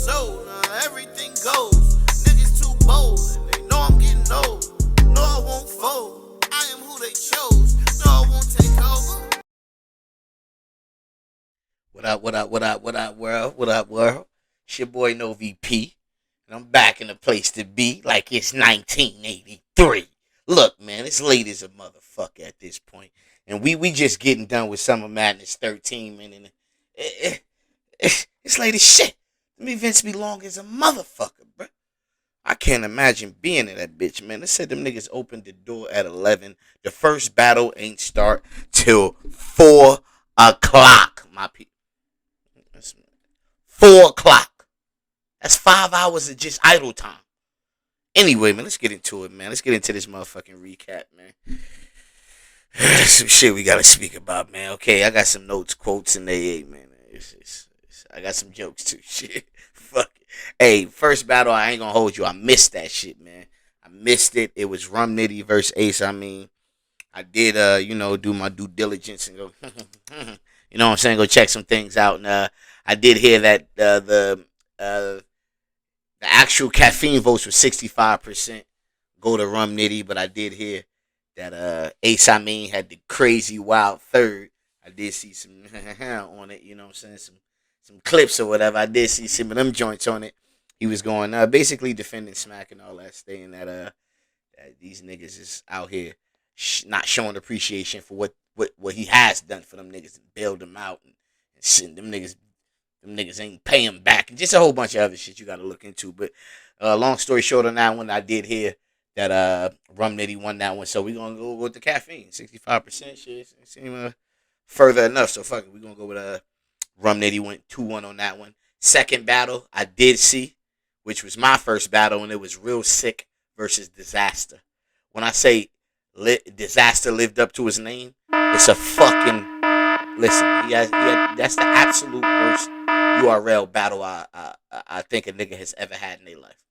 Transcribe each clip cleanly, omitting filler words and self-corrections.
sold. Everything goes. Niggas too bold. They know I'm getting old. No, I won't fold. I am who they chose. No, I won't take over. What up, world? What up, world? It's your boy No VP, and I'm back in the place to be like it's 1983. Look, man, it's late as a motherfucker at this point, and we just getting done with Summer Madness 13, man, and it's late as shit. Them events be long as a motherfucker, bro. I can't imagine being in that bitch, man. They said them niggas opened the door at 11. The first battle ain't start till 4 o'clock, my people. 4 o'clock. That's 5 hours of just idle time. Anyway, man, let's get into it, man. Let's get into this motherfucking recap, man. Some shit we gotta speak about, man. Okay, I got some notes, quotes, and man. I got some jokes too. Shit, fuck it. Hey, first battle, I ain't gonna hold you. I missed that shit, man. I missed it. It was Rum Nitty versus Ace. I mean, I did, do my due diligence and go, you know what I'm saying, go check some things out. And I did hear that the actual caffeine votes were 65% go to Rum Nitty, but I did hear that Ace Amin had the crazy wild third. I did see some on it, you know what I'm saying, some clips or whatever. I did see some of them joints on it. He was going basically defending Smack and all that, saying that these niggas is out here not showing appreciation for what he has done for them niggas and bailed them out and send them niggas ain't pay him back and just a whole bunch of other shit you got to look into. But long story short on that one, I did hear that Rum Nitty won that one, so we gonna go with the caffeine 65% shit. Seem further enough, so fuck it, we gonna go with Rum Nitty went 2-1 on that one. Second battle I did see, which was my first battle, and it was Real Sikh versus Disaster. When I say Disaster lived up to his name, it's a fucking listen. He had that's the absolute worst URL battle I think a nigga has ever had in their life.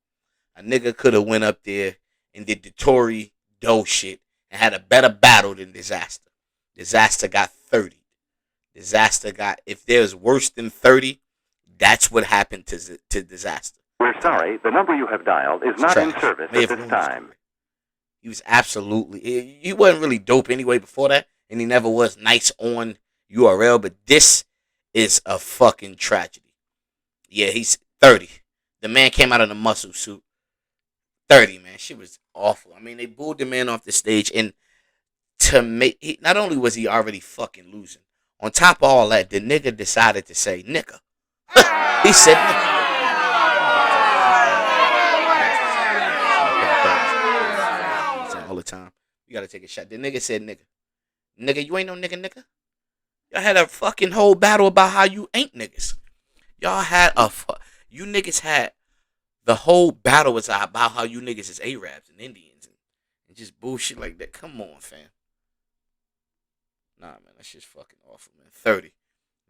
A nigga could have went up there and did the Tory Doe shit and had a better battle than Disaster. Disaster got 30. Disaster got, if there's worse than 30, that's what happened to Disaster. We're sorry, the number you have dialed is not in service at this time. He was absolutely, he wasn't really dope anyway before that, and he never was nice on URL, but this is a fucking tragedy. Yeah, he's 30. The man came out in a muscle suit. 30, man. Shit was awful. I mean, they booed the man off the stage, and not only was he already fucking losing, on top of all that, the nigga decided to say nigga. He said nigga. All the time. You gotta take a shot. The nigga said nigga. Nigga, you ain't no nigga. Y'all had a fucking whole battle about how you ain't niggas. Y'all had you niggas had the whole battle was about how you niggas is Arabs and Indians and just bullshit like that. Come on, fam. Nah, man, that shit's fucking awful, man. 30.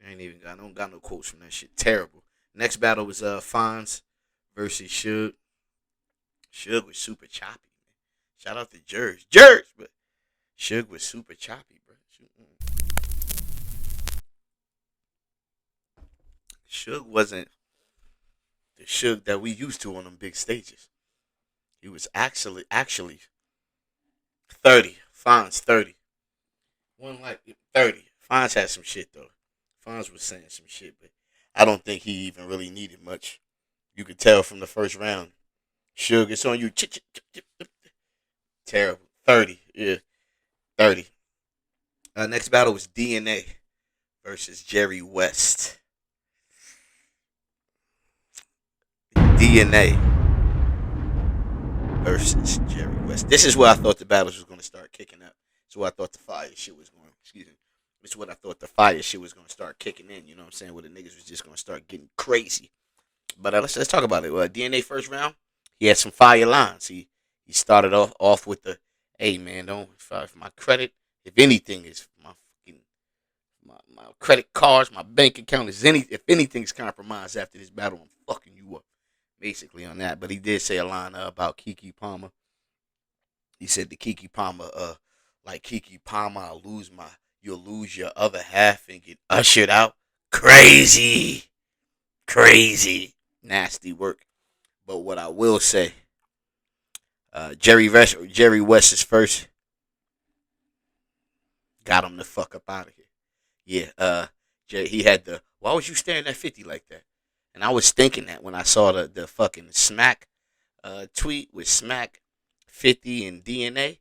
I don't got no quotes from that shit. Terrible. Next battle was Fonz versus Suge. Suge was super choppy, man. Shout out to Jerz, but Suge was super choppy, bro. Suge wasn't the Suge that we used to on them big stages. He was actually 30. Fonz 30. One like 30. Fonz had some shit though. Fonz was saying some shit, but I don't think he even really needed much. You could tell from the first round. Suge, it's on you. Terrible. 30. Yeah. 30. Next battle was DNA versus Jerry West. DNA versus Jerry West. This is where I thought the battles was going to start kicking up. This is where I thought the fire shit was going. Excuse me. This is what I thought the fire shit was going to start kicking in. You know what I'm saying? Where the niggas was just going to start getting crazy. But let's talk about it. DNA first round, he had some fire lines. He started off with the, hey man, don't if my credit, if anything is my fucking my credit cards, my bank account is if anything's compromised after this battle, I'm fucking you up. Basically on that. But he did say a line about Keke Palmer. He said to Keke Palmer, like Keke Palmer, you'll lose your other half and get ushered out. Crazy. nasty work. But what I will say, Jerry West's first got him the fuck up out of here. Yeah, he had the. Why was you staring at 50 like that? And I was thinking that when I saw the fucking Smack tweet with Smack 50 and DNA,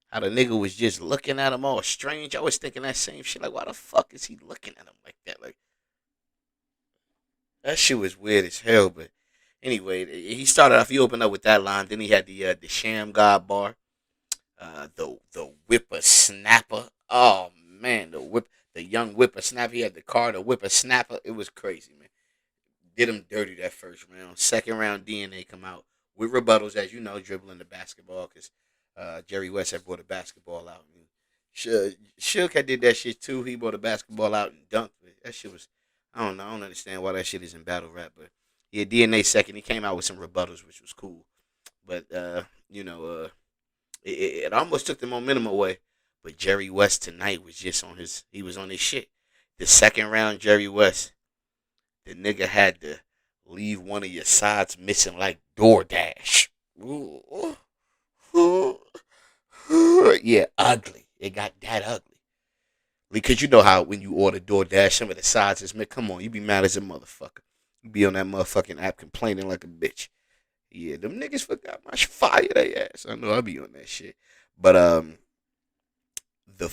how the nigga was just looking at him all strange. I was thinking that same shit. Like, why the fuck is he looking at him like that? Like, that shit was weird as hell. But anyway, he started off. He opened up with that line. Then he had the Sham God bar, the whippersnapper. Oh man, the young whippersnapper. He had the car, the whippersnapper. It was crazy, man. Did him dirty that first round. Second round, DNA come out with rebuttals, as you know, dribbling the basketball because Jerry West had brought a basketball out. Suge had did that shit too. He brought a basketball out and dunked it. That shit was, I don't know. I don't understand why that shit is in battle rap. But yeah, DNA second. He came out with some rebuttals, which was cool. But, it almost took the momentum away. But Jerry West tonight was just he was on his shit. The second round, Jerry West, the nigga had to leave one of your sides missing like DoorDash. Yeah, ugly. It got that ugly. Because you know how when you order DoorDash, some of the sides is missing. Come on, you be mad as a motherfucker. You be on that motherfucking app complaining like a bitch. Yeah, them niggas forgot my fire they ass. I know I be on that shit. But the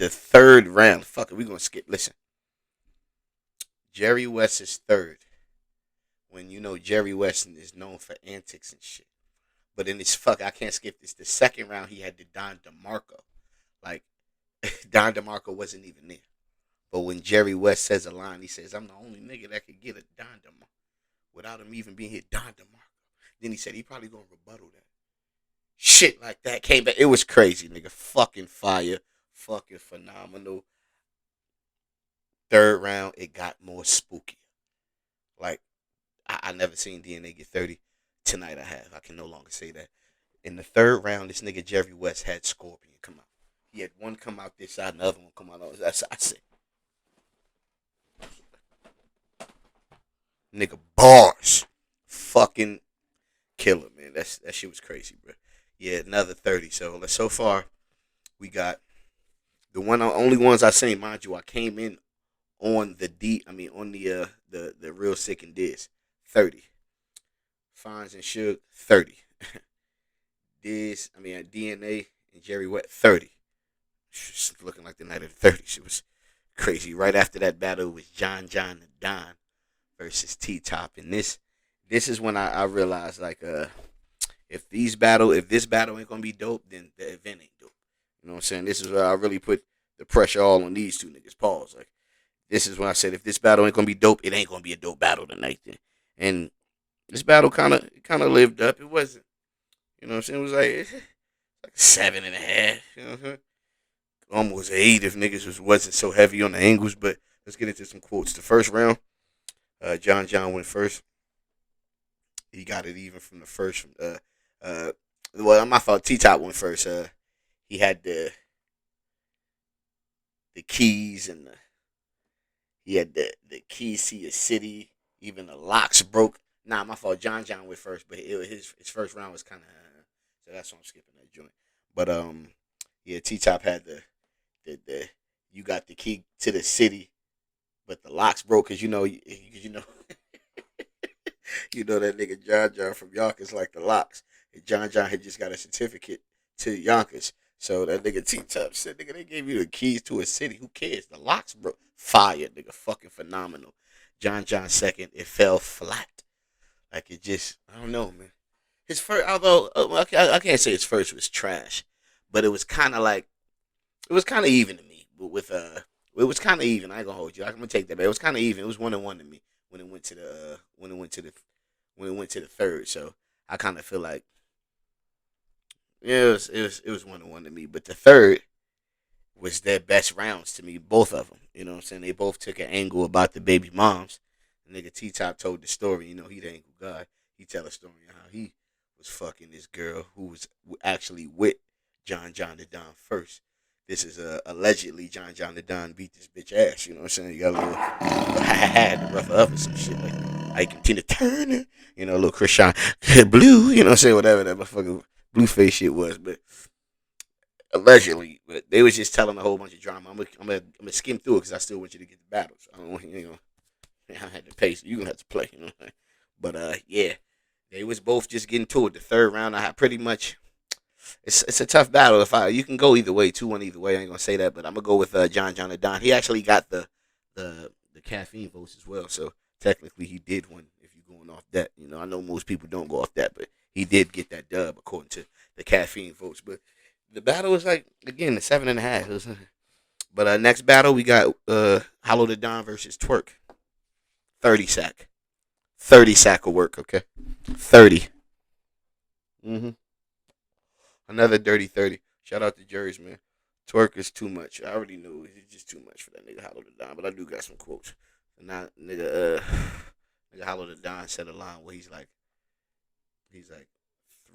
third round. Fuck it, we gonna skip. Listen. Jerry West is third. When you know Jerry West is known for antics and shit. But in this I can't skip this. The second round he had the Don DeMarco. Like Don DeMarco wasn't even there. But when Jerry West says a line, he says, I'm the only nigga that could get a Don DeMarco without him even being here. Don DeMarco. Then he said he probably gonna rebuttal that. Shit like that came back. It was crazy, nigga. Fucking fire. Fucking phenomenal. Third round, it got more spooky. Like, I never seen DNA get 30. Tonight I have. I can no longer say that. In the third round, this nigga Jerry West had Scorpion come out. He had one come out this side and the other one come out on that side. I said, nigga, bars. Fucking killer, man. That shit was crazy, bro. Yeah, another 30. So far, we got the only ones I seen, mind you, I came in on the real Sick and Diz, 30. Fonz and Suge, 30. DNA and Jerry West, 30. Just looking like the night of the 30s. It was crazy. Right after that battle was John the Don versus T-Top. And this is when I realized, like, if this battle ain't gonna be dope, then the event ain't dope. You know what I'm saying? This is where I really put the pressure all on these two niggas. Pause. Like, this is when I said if this battle ain't gonna be dope, it ain't gonna be a dope battle tonight. Then. And this battle kind of lived up. It wasn't. You know what I'm saying? It was like 7.5. You know what I'm saying? Almost 8 if niggas wasn't so heavy on the angles. But let's get into some quotes. The first round, John went first. He got it even from the first. Well, my fault. T-Top went first. He had the keys and he had the keys to your city. Even the locks broke. Nah, my fault. John went first, but his first round was kind of so that's why I'm skipping that joint. But yeah, T-Top had the you got the key to the city, but the locks broke because you know you know that nigga John from Yonkers like the locks. And John had just got a certificate to Yonkers. So that nigga T-Top said, nigga, they gave you the keys to a city. Who cares? The locks broke. Fire, nigga. Fucking phenomenal. John second, it fell flat. Like it just, I don't know, man. His first, although, I can't say his first was trash. But it was kind of even to me. But it was kind of even. I ain't gonna hold you. I'm gonna take that back. It was kind of even. It was 1-1 to me when it went to the third. So I kind of feel like it was 1-1 to me. But the third was their best rounds to me, both of them. You know what I'm saying? They both took an angle about the baby moms. The nigga T-Top told the story. You know, he the angle guy. He tell a story of how he was fucking this girl who was actually with John the Don first. This is allegedly John the Don beat this bitch ass. You know what I'm saying? You got a little had to rough her up and some shit like that. Ike and Tina Turner, you know, little Krishan Blue, you know what I'm saying, whatever that motherfucking Blueface shit was, but allegedly, but they was just telling a whole bunch of drama. I'm gonna skim through it because I still want you to get the battles. I don't want you know, I had to pay, so you gonna have to play, you know. But yeah, they was both just getting to it. The third round, I had pretty much. It's a tough battle. You can go either way, 2-1 either way. I ain't gonna say that, but I'm gonna go with John and Don. He actually got the caffeine votes as well, so technically he did win. If you're going off that, you know, I know most people don't go off that, but he did get that dub according to the caffeine votes. But the battle was like again the 7.5. But next battle we got Hollow the Don versus Twork. 30 sack. 30 sack of work. Okay, 30. Another dirty 30. Shout out to Jerry's, man. Twork is too much. I already knew it's just too much for that nigga Hollow the Don, but I do got some quotes. Now, nigga Hollow the Don said a line where he's like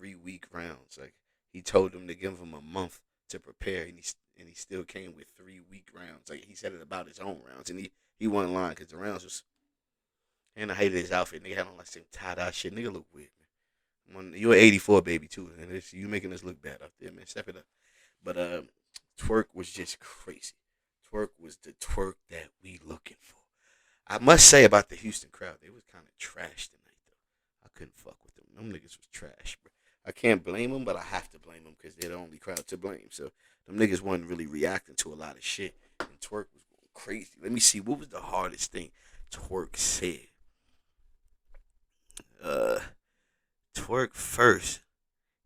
3-week rounds. Like he told them to give him a month to prepare, and he still came with 3-week rounds. Like he said it about his own rounds, and he won line because the rounds was. And I hated his outfit. Nigga had on like some tie-dye shit. Nigga look weird. You're an 84 baby too, and you making us look bad out there, man. Step it up. But Twork was just crazy. Twork was the Twork that we looking for. I must say about the Houston crowd, they was kind of trash tonight though. I couldn't fuck with them. Them niggas was trash, bro. I can't blame them, but I have to blame them because they're the only crowd to blame. So them niggas wasn't really reacting to a lot of shit, and Twork was going crazy. Let me see, what was the hardest thing Twork said? Twork first,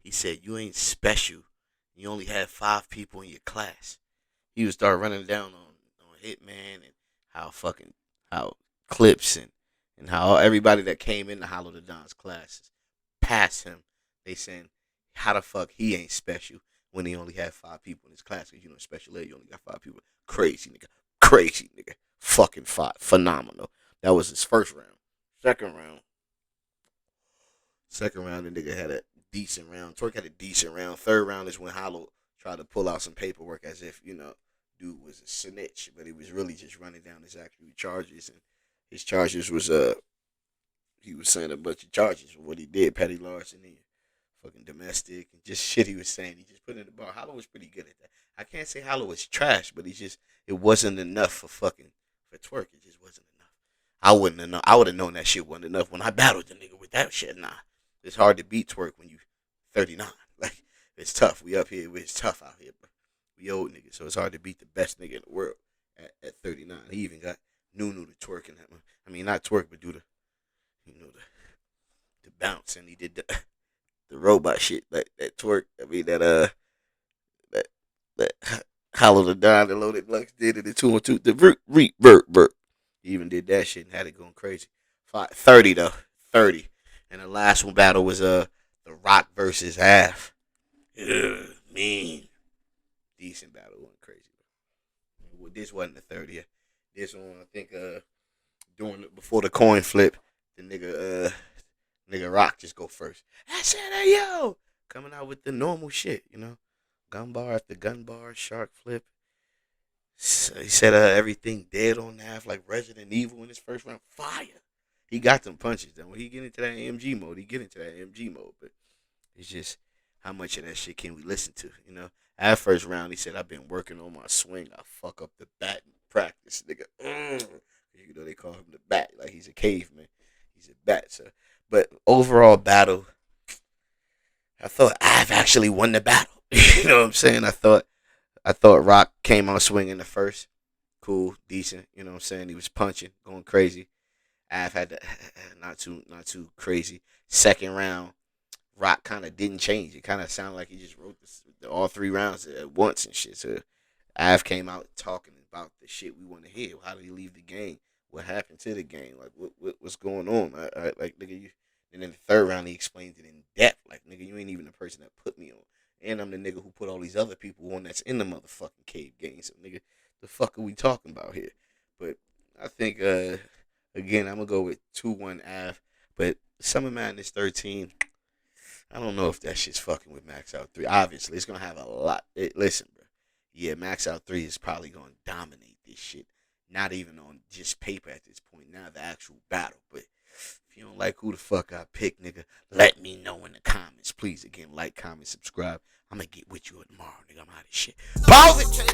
he said, you ain't special. You only had 5 people in your class. He would start running down on Hitman and how Clips and how everybody that came in the Hollow the Don's classes past him. They saying, how the fuck he ain't special when he only had 5 people in his class? Because you know, special ed, you only got 5 people. Crazy nigga. Crazy nigga. Fucking phenomenal. That was his first round. Second round, the nigga had a decent round. Twork had a decent round. Third round is when Hollow tried to pull out some paperwork as if, you know, dude was a snitch, but he was really just running down his actual charges. And his charges was, he was saying a bunch of charges for what he did, petty larceny, fucking domestic, and just shit he was saying. He just put in the bar. Hollow was pretty good at that. I can't say Hollow was trash, but it wasn't enough for Twork. It just wasn't enough. I would have known that shit wasn't enough when I battled the nigga with that shit. Nah. It's hard to beat Twork when you 39. Like, it's tough. We up here. It's tough out here, but we old niggas, so it's hard to beat the best nigga in the world at 39. He even got Nunu to twerk in that one. I mean, not twerk, but do the, you know, the bounce, and he did the robot shit like that Twork. I mean that Hollow the Don, the Loaded Lux did it. The 2-on-2, the reverb. He even did that shit and had it going crazy. 30 though, 30. And the last one battle was The Roc versus Half. Mean. Decent battle, went crazy. Well, this wasn't the 30th. This one, I think, before the coin flip, the nigga Roc just go first. I said, hey yo, coming out with the normal shit, you know, gun bar after gun bar, shark flip. So he said everything dead on half like Resident Evil in his first round. Fire. He got them punches though. When he get into that AMG mode, but it's just how much of that shit can we listen to, you know? At first round, he said, I've been working on my swing. I fuck up the bat in practice, nigga. You know, they call him the bat. Like, he's a caveman. He's a bat, so. But overall battle, I thought I've actually won the battle. You know what I'm saying? I thought Roc came out swinging the first. Cool, decent. You know what I'm saying? He was punching, going crazy. I've had not too crazy. Second round, Roc kind of didn't change. It kind of sounded like he just wrote all 3 rounds at once and shit. So Av came out talking about the shit we want to hear. How did he leave the game? What happened to the game? Like what's going on? Like nigga, you. And then the third round, he explained it in depth. Like nigga, you ain't even the person that put me on, and I'm the nigga who put all these other people on that's in the motherfucking cave game. So nigga, the fuck are we talking about here? But I think again, I'm gonna go with 2-1 Av. But Summer Madness 13. I don't know if that shit's fucking with Max Out 3. Obviously, it's gonna have a lot. Listen, bro. Yeah, Max Out 3 is probably gonna dominate this shit. Not even on just paper at this point. Now the actual battle, but like who the fuck I pick, nigga, let me know in the comments. Please, again, like, comment, subscribe. I'm gonna get with you tomorrow, nigga. I'm out of shit. Balvin!